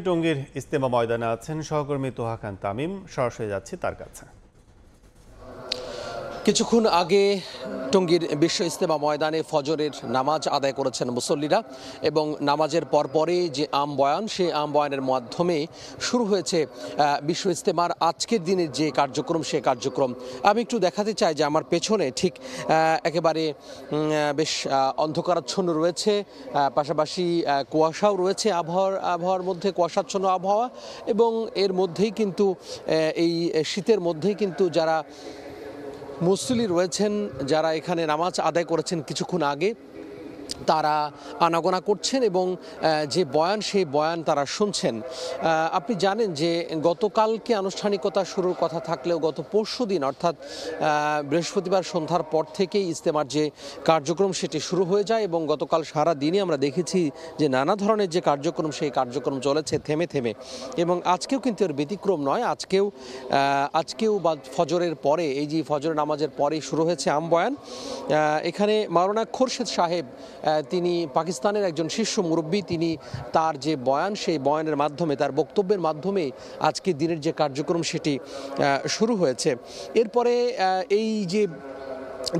টঙ্গীর ইজতেমা ময়দানে আছেন সহকর্মী তোহা খান তামিম, সরাসরি যাচ্ছি তার কাছে। কিছুক্ষণ আগে টঙ্গীর বিশ্ব ইজতেমা ময়দানে ফজরের নামাজ আদায় করেছেন মুসল্লিরা এবং নামাজের পরপরে যে আম বয়ান, সেই আম বয়ানের মাধ্যমে শুরু হয়েছে বিশ্ব ইজতেমার আজকের দিনের যে কার্যক্রম, সেই কার্যক্রম আমি একটু দেখাতে চাই যে আমার পেছনে ঠিক একেবারে বেশ অন্ধকারাচ্ছন্ন রয়েছে, পাশাপাশি কুয়াশাও রয়েছে, আবহাওয়ার মধ্যে কুয়াশাচ্ছন্ন আবহাওয়া, এবং এর মধ্যেই কিন্তু এই শীতের মধ্যেই কিন্তু যারা মুসল্লি রয়েছেন, যারা এখানে নামাজ আদায় করেছেন কিছুক্ষণ আগে, তারা আনাগোনা করছেন এবং যে বয়ান, সেই বয়ান তারা শুনছেন। আপনি জানেন যে গতকালকে আনুষ্ঠানিকতা শুরুর কথা থাকলেও গত পরশুদিন অর্থাৎ বৃহস্পতিবার সন্ধ্যার পর থেকেই ইজতেমার যে কার্যক্রম সেটি শুরু হয়ে যায় এবং গতকাল সারা দিনই আমরা দেখেছি যে নানা ধরনের যে কার্যক্রম, সেই কার্যক্রম চলেছে থেমে থেমে, এবং আজকেও কিন্তু এর ব্যতিক্রম নয়। আজকেও বা ফজরের পরে, এই যে ফজরের নামাজের পরেই শুরু হয়েছে আম বয়ান। এখানে মাওলানা খোরশেদ সাহেব, তিনি পাকিস্তানের একজন শীর্ষ মুরব্বী, তিনি তার যে বয়ান, সেই বয়ানের মাধ্যমে, তার বক্তব্যের মাধ্যমে আজকের দিনের যে কার্যক্রম সেটি শুরু হয়েছে। এরপরে এই যে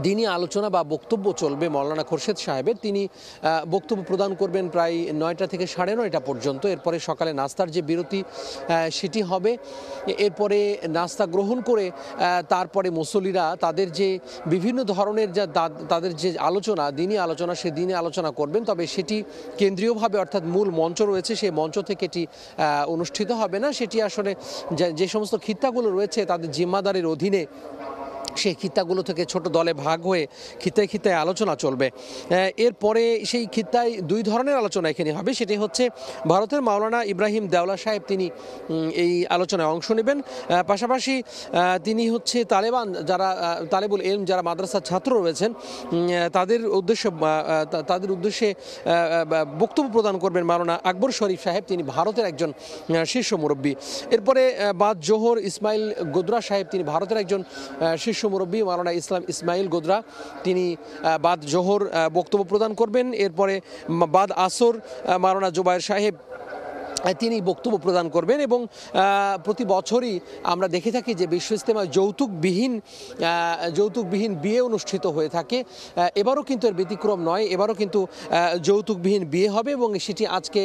দিনই আলোচনা বা বক্তব্য চলবে মাওলানা খোরশেদ সাহেবের, তিনি বক্তব্য প্রদান করবেন প্রায় 9টা থেকে 9:30 পর্যন্ত। এরপরে সকালে নাস্তার যে বিরতি সেটি হবে। এরপরে নাস্তা গ্রহণ করে তারপরে মুসল্লিরা তাদের যে বিভিন্ন ধরনের তাদের যে আলোচনা, দিনই আলোচনা, সে দিনে আলোচনা করবেন, তবে সেটি কেন্দ্রীয়ভাবে অর্থাৎ মূল মঞ্চ রয়েছে, সেই মঞ্চ থেকে এটি অনুষ্ঠিত হবে না। সেটি আসলে যে সমস্ত খিত্তাগুলো রয়েছে তাদের জিম্মাদারির অধীনে, সেই খিত্তাগুলো থেকে ছোট দলে ভাগ হয়ে খিত্তায় খিত্তায় আলোচনা চলবে। এরপরে সেই খিত্তায় দুই ধরনের আলোচনা এখানে হবে। সেটি হচ্ছে ভারতের মাওলানা ইব্রাহিম দেওলা সাহেব, তিনি এই আলোচনায় অংশ নেবেন। পাশাপাশি তিনি হচ্ছে তালেবুল এলম, যারা মাদ্রাসার ছাত্র রয়েছেন, তাদের উদ্দেশ্যে বক্তব্য প্রদান করবেন মাওলানা আকবর শরীফ সাহেব, তিনি ভারতের একজন শীর্ষ মুরব্বী। এরপরে বাদ জোহর ইসমাইল গোদরা সাহেব, তিনি ভারতের একজন শীর্ষ মুরব্বী, মাওলানা ইসমাইল গোদরা, তিনি বাদ জোহর বক্তব্য প্রদান করবেন। এরপরে বাদ আসর মাওলানা জুবায়ের সাহেব, তিনি বক্তব্য প্রদান করবেন। এবং প্রতি বছরই আমরা দেখে থাকি যে বিশ্ব ইজতেমায় যৌতুকবিহীন বিয়ে অনুষ্ঠিত হয়ে থাকে। এবারও কিন্তু এর ব্যতিক্রম নয়, এবারও কিন্তু যৌতুকবিহীন বিয়ে হবে এবং সেটি আজকে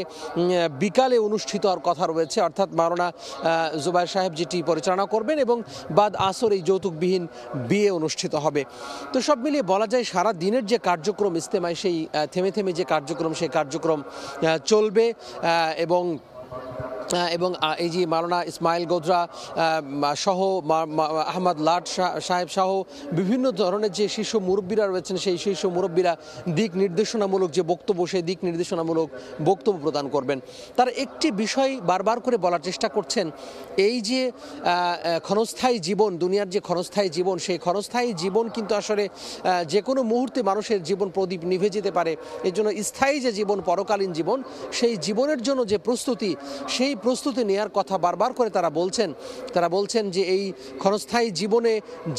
বিকালে অনুষ্ঠিত হওয়ার কথা রয়েছে, অর্থাৎ মাওলানা জুবায়ের সাহেব যেটি পরিচালনা করবেন, এবং বাদ আসর এই যৌতুকবিহীন বিয়ে অনুষ্ঠিত হবে। তো সব মিলিয়ে বলা যায় সারা দিনের যে কার্যক্রম ইজতেমায়, সেই থেমে থেমে যে কার্যক্রম, সেই কার্যক্রম চলবে। এবং এই যে মাওলানা ইসমাইল গোদরা সহ আহমদ লাট সাহেব সহ বিভিন্ন ধরনের যে শীর্ষ মুরব্বীরা রয়েছেন, সেই শীর্ষ মুরব্বীরা দিক নির্দেশনামূলক যে বক্তব্য, সেই দিক নির্দেশনামূলক বক্তব্য প্রদান করবেন। তার একটি বিষয় বারবার করে বলার চেষ্টা করছেন, এই যে ক্ষণস্থায়ী জীবন, দুনিয়ার যে ক্ষণস্থায়ী জীবন, সেই ক্ষণস্থায়ী জীবন কিন্তু আসলে যে কোনো মুহূর্তে মানুষের জীবন প্রদীপ নিভে যেতে পারে। এর জন্য স্থায়ী যে জীবন, পরকালীন জীবন, সেই জীবনের জন্য যে প্রস্তুতি, সেই প্রস্তুতি নেওয়ার কথা বারবার করে তারা বলছেন যে এই ক্ষণস্থায়ী জীবনে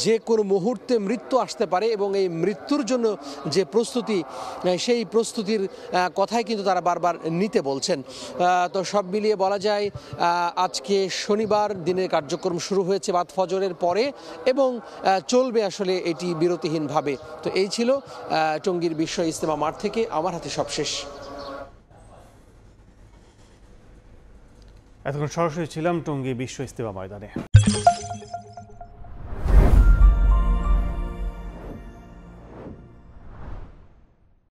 যে কোনো মুহূর্তে মৃত্যু আসতে পারে এবং এই মৃত্যুর জন্য যে প্রস্তুতি, সেই প্রস্তুতির কথাই কিন্তু তারা বারবার নিতে বলছেন। তো সব মিলিয়ে বলা যায় আজকে শনিবার দিনের কার্যক্রম শুরু হয়েছে বাদ ফজরের পরে এবং চলবে আসলে এটি বিরতিহীনভাবে। তো এই ছিল টঙ্গীর বিশ্ব ইজতেমা মাঠ থেকে আমার হাতে সবশেষ। এতক্ষণ সরাসরি ছিলাম টঙ্গী বিশ্ব ইজতেমা ময়দানে।